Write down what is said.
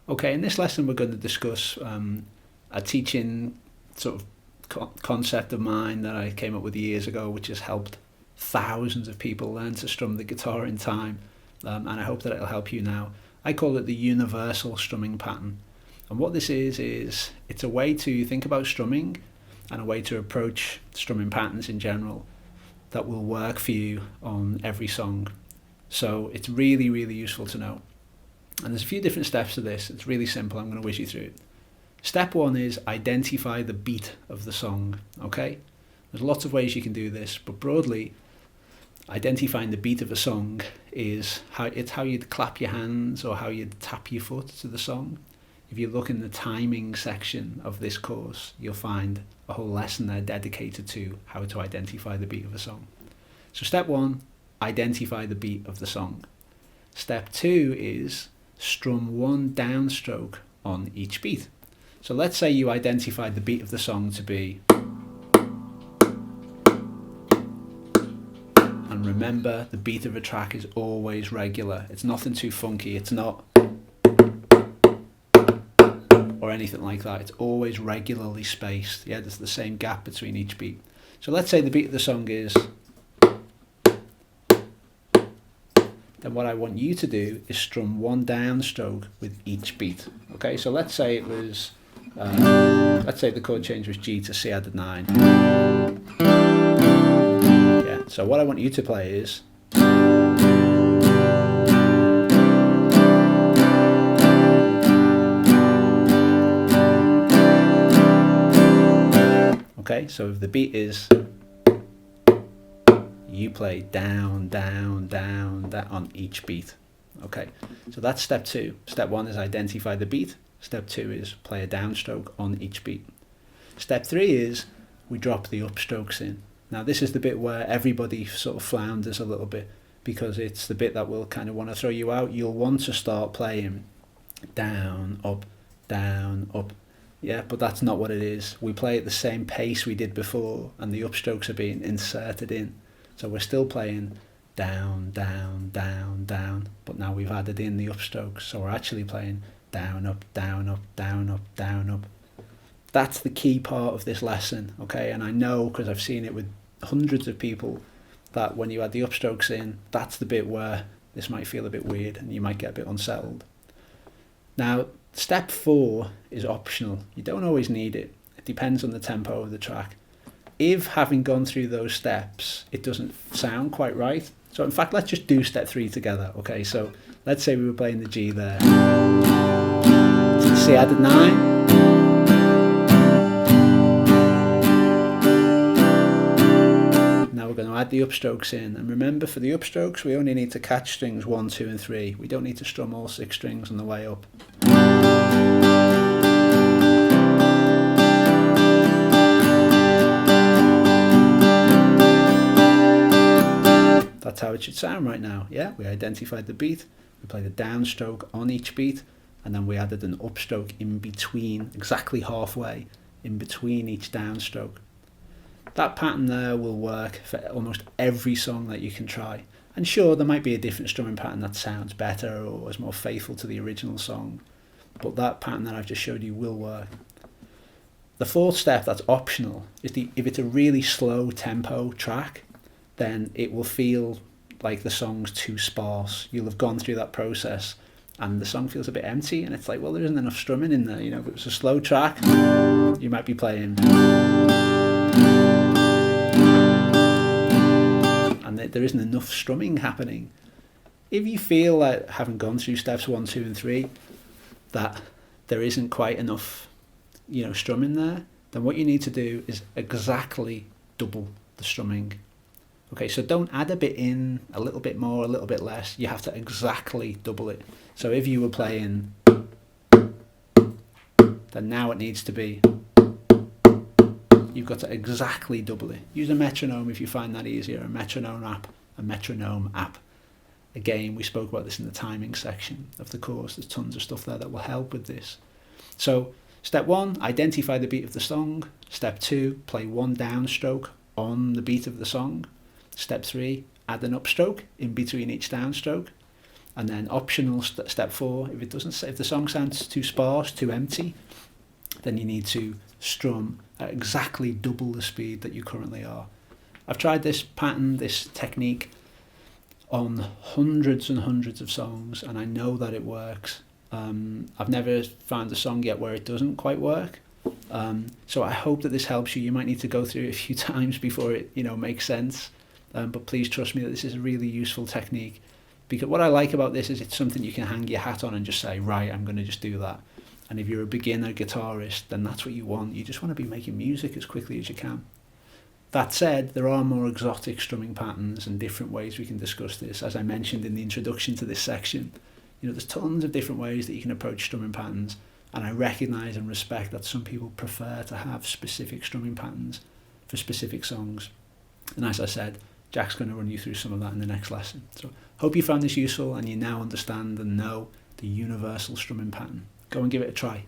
Okay, in this lesson we're going to discuss a teaching sort of concept of mine that I came up with years ago, which has helped thousands of people learn to strum the guitar in time, and I hope that it'll help you now. I call it the universal strumming pattern. And what this is it's a way to think about strumming and a way to approach strumming patterns in general that will work for you on every song. So it's really, really useful to know. And there's a few different steps to this. It's really simple. I'm going to whiz you through it. Step one is identify the beat of the song. Okay? There's lots of ways you can do this, but broadly, identifying the beat of a song is how you'd clap your hands or how you'd tap your foot to the song. If you look in the timing section of this course, you'll find a whole lesson there dedicated to how to identify the beat of a song. So step one, identify the beat of the song. Step two is strum one downstroke on each beat. So let's say you identified the beat of the song to be, and remember the beat of a track is always regular. It's nothing too funky. It's not or anything like that. It's always regularly spaced. Yeah, there's the same gap between each beat. So let's say the beat of the song is, then what I want you to do is strum one downstroke with each beat. Okay, so let's say it was, let's say the chord change was G to C added 9. Yeah, so what I want you to play is, okay, so if the beat is, you play down, down, down, that on each beat. Okay, so that's step two. Step one is identify the beat. Step two is play a downstroke on each beat. Step three is we drop the upstrokes in. Now this is the bit where everybody sort of flounders a little bit because it's the bit that will kind of want to throw you out. You'll want to start playing down, up, yeah, but that's not what it is. We play at the same pace we did before and the upstrokes are being inserted in. So we're still playing down, down, down, down, but now we've added in the upstrokes. So we're actually playing down, up, down, up, down, up, down, up. That's the key part of this lesson, okay? And I know, because I've seen it with hundreds of people, that when you add the upstrokes in, that's the bit where this might feel a bit weird and you might get a bit unsettled. Now, step four is optional. You don't always need it. It depends on the tempo of the track. If having gone through those steps, it doesn't sound quite right. So in fact, let's just do step three together. Okay, so let's say we were playing the G there. C added 9. Now we're going to add the upstrokes in. And remember, for the upstrokes, we only need to catch strings 1, 2, and 3. We don't need to strum all 6 strings on the way up. That's how it should sound right now. Yeah, we identified the beat, we played a downstroke on each beat, and then we added an upstroke in between, exactly halfway in between each downstroke. That pattern there will work for almost every song that you can try. And sure, there might be a different strumming pattern that sounds better or is more faithful to the original song, but that pattern that I've just showed you will work. The fourth step that's optional is if it's a really slow tempo track, then it will feel like the song's too sparse. You'll have gone through that process and the song feels a bit empty and it's like, well, there isn't enough strumming in there. You know, if it was a slow track, you might be playing, and there isn't enough strumming happening. If you feel like, having gone through steps 1, 2, and 3, that there isn't quite enough, strumming there, then what you need to do is exactly double the strumming. Okay, so don't add a bit in, a little bit more, a little bit less. You have to exactly double it. So if you were playing, then now it needs to be, you've got to exactly double it. Use a metronome if you find that easier, a metronome app. Again, we spoke about this in the timing section of the course. There's tons of stuff there that will help with this. So step one, identify the beat of the song. Step two, play one downstroke on the beat of the song. Step three, add an upstroke in between each downstroke. And then optional step 4, if the song sounds too sparse, too empty, then you need to strum at exactly double the speed that you currently are. I've tried this pattern, this technique, on hundreds and hundreds of songs, and I know that it works. I've never found a song yet where it doesn't quite work. So I hope that this helps you. You might need to go through it a few times before it makes sense. But please trust me that this is a really useful technique, because what I like about this is it's something you can hang your hat on and just say, right, I'm going to just do that. And if you're a beginner guitarist, then that's what you want. You just want to be making music as quickly as you can. That said, there are more exotic strumming patterns and different ways we can discuss this. As I mentioned in the introduction to this section, there's tons of different ways that you can approach strumming patterns, and I recognise and respect that some people prefer to have specific strumming patterns for specific songs. And as I said, Jack's going to run you through some of that in the next lesson. So hope you found this useful and you now understand and know the universal strumming pattern. Go and give it a try.